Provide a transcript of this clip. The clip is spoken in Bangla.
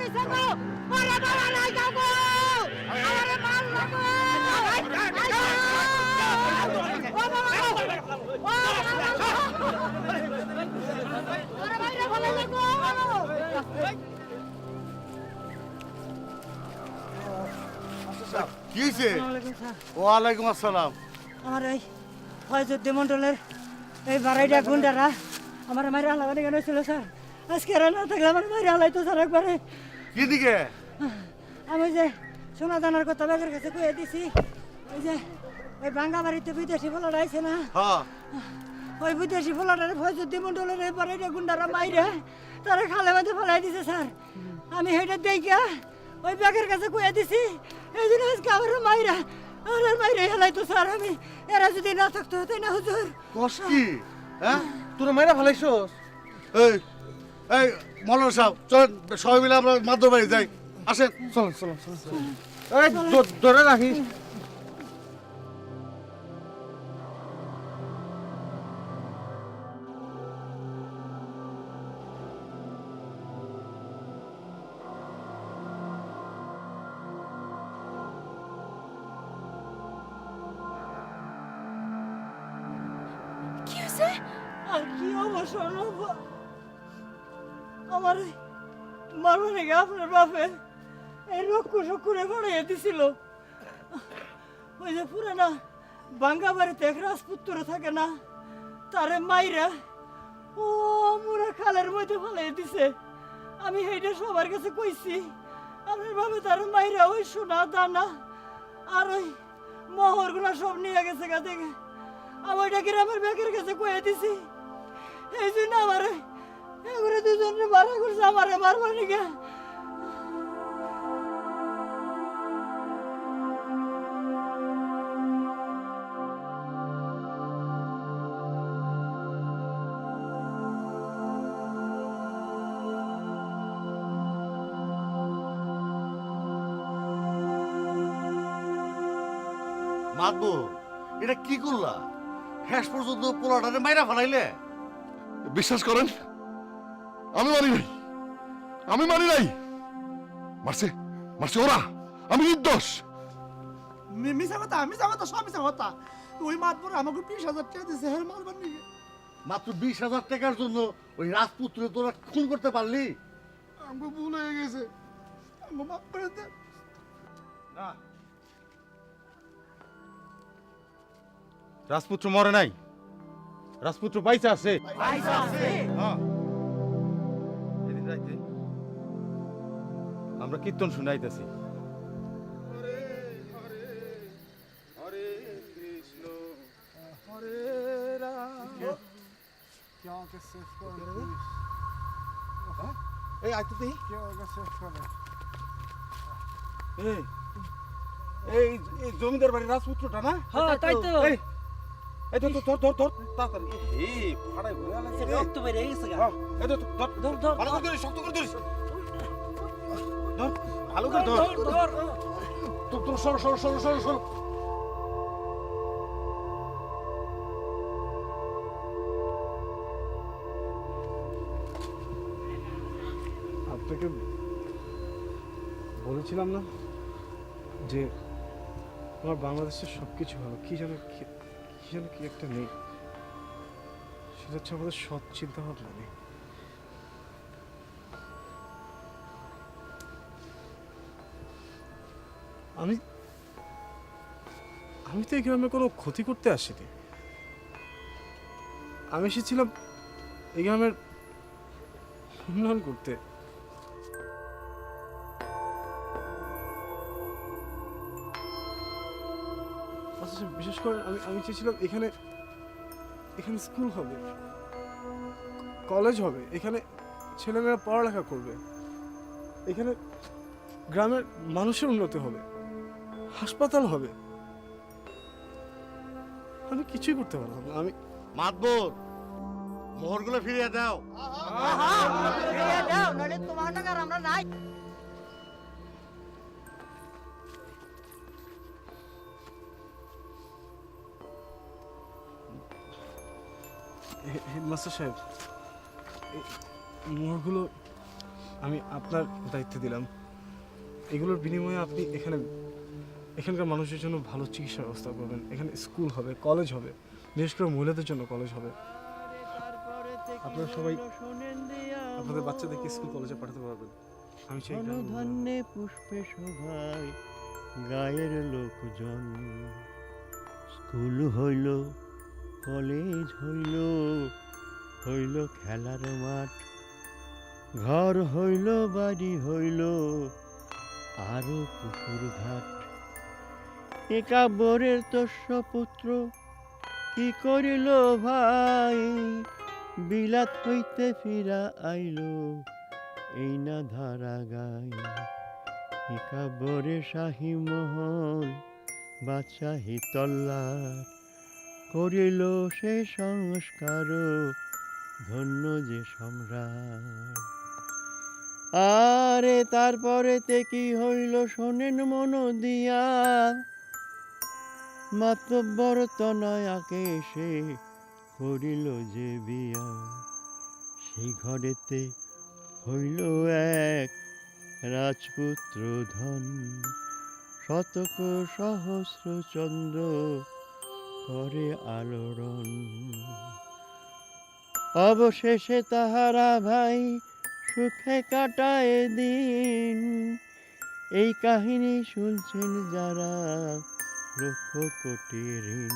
নিছে গো মারা মারা নাই গো আমারে মার লাগো ও বাবা ও আরে বাইরে ভালো লাগো কি হয়েছে? ওয়ালাইকুম আসসালাম। আমার এই ফয়জুদ্দিন মন্ডলের এই বাড়াইটা গুন্ডারা আমার মায়ের আলাদা কেন ছিল স্যার আজকে আর না থাকলে আমার মায়ের আলাই তো স্যার একবারে কি দিকে? আমি যে সোনা দানার কথা ব্যাগের কাছে কয়ে দিছি ওই যে ওই বাঙ্গা বাড়িতে বিদেশি ফলাটা আইছে না হ্যাঁ ওই বিদেশি ফলাটারে ফয়জুদ্দিন মন্ডলের এই বাড়াইটা গুন্ডারা মাইরে তারা খালে মধ্যে ফেলাই দিছে স্যার আমি হেঁটে দেখে ওই ব্যাগের কাছে কয়ে দিছি এই জন্য আজকে আমার মাইরা আমার মাইরে হেলাই তো স্যার আমি এরা যদি না থাকতো তাই না হুজুর কস কি? হ্যাঁ তোর মায়েরা ভালাইছস? এই এই মৌলানা সাহেব চল সবাই মিলে আমরা মাদুর বাড়ি যাই আসেন। চল চল চল এই ধরে রাখিস। কি হয়েছে আর কি অবসর আমার মারমানে আপনার বাপে এই রক্ষ করে বাড়াইয়া দিছিল ওই যে পুরানা বাঙ্গা বাড়িতে এক রাজপুত্র থাকে না তারে মাইরা ও মোরা খালের মধ্যে ফেলাই দিছে আমি সেইটা সবার কাছে কইছি আপনার বাবা তার মাইরা ওই সোনা দানা আর ওই মোহরগুলা সব নিয়ে গেছে গা থেকে আমার গ্রামের ব্যাগের কাছে কয়ে দিছি এই জন্য আমার এগুলো দুজনে মারা করছে আমারে মারবার নিকে মাতবো এটা কি করলা? শেষ পর্যন্ত পোলাটারে মাইরা ফেলাইলে? বিশ্বাস করেন আমি মানি নাই, আমি মানি নাই। মারছে মারছে ওরা, আমি নির্দোষ। মিছা কথা সব মিছা কথা। ওই মাতবর আমাকে 20,000 টাকা দিছে হের মারবার নিয়ে। মাত্র 20,000 টাকার জন্য ওই রাজপুত্র তোরা খুন করতে পারলি? আমাকে ভুল হয়ে গেছে, আমাকে মাফ করে দে। না, রাজপুত্র মরে নাই, রাজপুত্র বাইচা আছে। হ্যাঁ। এদিন রাইতে আমরা কীর্তন শুনাইতেছি। এই আইতে দেই এই এই জমিদার বাড়ির রাজপুত্রটা না? হ্যাঁ তাই তো এই এই ধর ধর ধর ধর তাড়াতাড়ি। এই ফাড়াই ঘুরে আলাইছে রে। রক্ত বেরিয়ে গেছে গা হ্যাঁ, এই ধর ধর ধর ধর ভালো করে ধরিস, শক্ত করে ধরিস। ধর ভালো করে ধর। ধর তোর সর সর সর সর সর। আপনাকে বলেছিলাম না যে আমার বাংলাদেশের সবকিছু ভালো, কি যেন কি একটা নেই, সেটা হচ্ছে আমাদের সৎ চিন্তা ভাবনা নেই। আমি আমি তো এই গ্রামে কোনো ক্ষতি করতে আসিনি। আমি এসেছিলাম এই গ্রামের উন্নয়ন করতে। আচ্ছা, বিশেষ করে আমি চেয়েছিলাম এখানে স্কুল হবে, কলেজ হবে, এখানে ছেলেমেয়েরা পড়ালেখা করবে, এখানে গ্রামের মানুষের উন্নতি হবে, হাসপাতাল হবে। আমি কিছুই করতে পারলাম না। আমি মাতবো মোহরগুলো ফিরিয়ে দাও। দাও নালে তোমার টাকা আমরা নাই হেডমাস্টার সাহেব, মোহরগুলো আমি আপনার দায়িত্বে দিলাম। এগুলোর বিনিময়ে আপনি এখানকার মানুষের জন্য ভালো চিকিৎসা ব্যবস্থা করবেন। এখানে স্কুল হবে, কলেজ হবে, বিশেষ করে মহিলাদের জন্য কলেজ হবে। আপনারা সবাই আপনাদের বাচ্চাদেরকে স্কুল কলেজে পাঠাতে পারবেন। আমি চাই গ্রামের উন্নয়ন। ধন্যে পুষ্পে শোভায় গায়ের লোকজন, স্কুল হইল, কলেজ হইল, হইল খেলার মাঠ, ঘর হইল, বাড়ি হইল, আরো পুকুর ঘাট। একাব্বরের তোষ্য পুত্র কি করিল ভাই, বিলাত হইতে ফিরা আইল, এই না ধারা গায়। একাব্বরে শাহী মহল বাদশাহী তল্লাট, করিল সে সংস্কার, ধন্য যে সম্রাট। আরে তারপরেতে কি হইল শোনেন মন দিয়া, মাতব্বর তনয়াকে সে করিল যে বিয়া। সেই ঘরেতে হইল এক রাজপুত্র ধন, শতক সহস্র চন্দ্র করে আলোড়ন। অবশেষে তাহারা ভাই সুখে কাটায় দিন, এই কাহিনী শুনছেন যারা লক্ষ কোটি ঋণ।